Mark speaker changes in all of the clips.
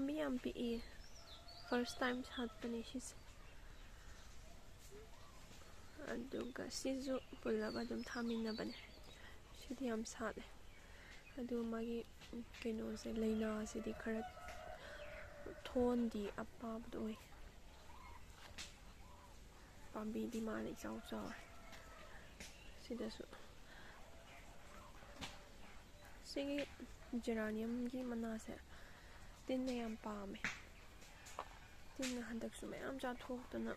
Speaker 1: ꯄꯥꯝꯕꯤ ꯌꯥꯝ ꯄꯤꯛꯏ first time ꯁꯥꯠꯄꯅꯦ ꯁꯤꯁꯦ ꯑꯗꯨꯒ ꯁꯤꯁꯨ ꯄꯨꯜꯂꯒ ꯑꯗꯨꯝ ꯊꯥꯃꯤꯟꯅꯕꯅꯦ ꯁꯤꯗꯤ ꯌꯥꯝ ꯁꯥꯠꯂꯦ ꯑꯗꯨꯒ ꯃꯥꯒꯤ ꯀꯩꯅꯣꯁꯦ ꯂꯩꯅꯥꯁꯤꯗꯤ ꯈꯔ ꯊꯣꯟꯗꯤ ꯑꯄꯥꯕꯗ ꯑꯣꯏ ꯄꯥꯝꯕꯤꯗꯤ ꯃꯥꯅ ꯏꯆꯥꯎ ꯆꯥꯎꯔꯦ ꯁꯤꯗꯁꯨ ꯁꯤꯒꯤ ꯖꯦꯔꯥꯅꯤꯌꯝꯒꯤ ꯃꯅꯥꯁꯦ ꯇꯤꯟꯅ ꯌꯥꯝ ꯄꯥꯝꯃꯦ ꯇꯤꯟꯅ ꯍꯟꯗꯛꯁꯨ ꯃꯌꯥꯝ ꯆꯥꯊꯣꯛꯇꯅ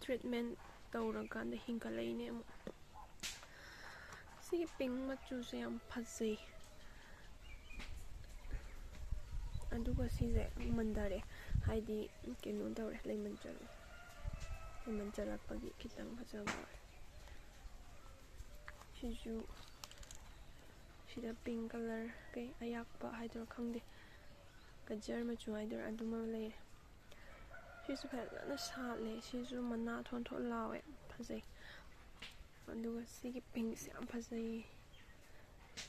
Speaker 1: ꯇ꯭ꯔꯤꯠꯃꯦꯟ ꯇꯧꯔꯀꯥꯟꯗ ꯍꯤꯡꯒꯠꯂꯛꯏꯅꯦ ꯑꯃꯨꯛ ꯁꯤꯒꯤ ꯄꯤꯡ ꯃꯆꯨꯁꯦ ꯌꯥꯝ ꯐꯖꯩ ꯑꯗꯨꯒ ꯁꯤꯁꯦ ꯃꯟꯗꯔꯦ ꯍꯥꯏꯗꯤ ꯀꯩꯅꯣ ꯇꯧꯔꯦ ꯂꯩꯃꯟ ꯆꯜꯂꯛꯄꯒꯤ ꯈꯤꯇꯪ ꯐꯖꯕ ꯁꯤꯁꯨ ꯁꯤꯗ ꯄꯤꯡ ꯀꯂꯔ ꯀꯩ ꯑꯌꯥꯛꯄ ꯍꯥꯏꯗꯣꯏꯔꯥ ꯈꯪꯗꯦ ꯒꯖꯔ ꯃꯆꯨ ꯍꯥꯏꯗꯣꯏꯔꯥ ꯑꯗꯨꯃ ꯂꯩꯔꯦ ꯁꯤꯁꯨ ꯐꯖꯅ ꯁꯥꯠꯂꯦ ꯁꯤꯁꯨ ꯃꯅꯥ ꯊꯣꯟ ꯂꯥꯎꯋꯦ ꯐꯖꯩ ꯑꯗꯨꯒ ꯁꯤꯒꯤ ꯄꯤꯡꯁꯦ ꯌꯥꯝ ꯐꯖꯩ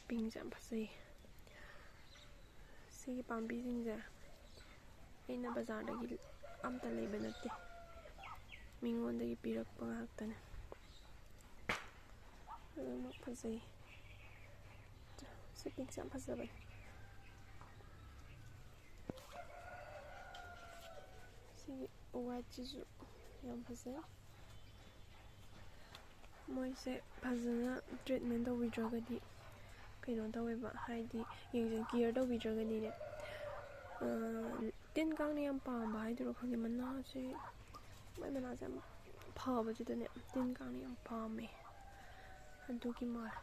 Speaker 1: ꯄꯤꯡꯁꯦ ꯌꯥꯝ ꯐꯖꯩ ꯁꯤꯒꯤ ꯄꯥꯝꯕꯤꯁꯤꯡꯁꯦ ꯑꯩꯅ ꯕꯖꯥꯔꯗꯒꯤ ꯑꯝꯇ ꯂꯩꯕ ꯅꯠꯇꯦ ꯃꯤꯉꯣꯟꯗꯒꯤ ꯄꯤꯔꯛꯄ ꯉꯥꯛꯇꯅꯦ ꯑꯗꯨꯃꯛ ꯐꯖꯩ ꯁꯤ ꯄꯤꯡꯁꯦ ꯌꯥꯝ ꯐꯖꯕꯅꯦ ꯁꯤꯒꯤ ꯋꯥꯏꯠꯁꯤꯁꯨ ꯌꯥꯝ ꯐꯖꯩ ꯃꯣꯏꯁꯦ ꯐꯖꯅ ꯇ꯭ꯔꯤꯠꯃꯦꯟ ꯇꯧꯕꯤꯗ꯭ꯔꯒꯗꯤ ꯀꯩꯅꯣ ꯇꯧꯋꯦꯕ ꯍꯥꯏꯗꯤ ꯀꯤꯌꯔ ꯇꯧꯕꯤꯗ꯭ꯔꯒꯗꯤꯅꯦ ꯇꯤꯟ ꯀꯥꯡꯅ ꯌꯥꯝ ꯄꯥꯝꯕ ꯍꯥꯏꯗꯣꯏꯔꯥ ꯈꯪꯗꯦ ꯃꯅꯥꯁꯦ ꯃꯥꯏ ꯃꯅꯥꯁꯦ ꯌꯥꯝ ꯐꯕꯁꯤꯗꯅꯦ ꯇꯤꯟ ꯀꯥꯡꯅ ꯌꯥꯝ ꯄꯥꯝꯃꯦ ꯑꯗꯨꯒꯤ ꯃꯥꯜꯂꯦ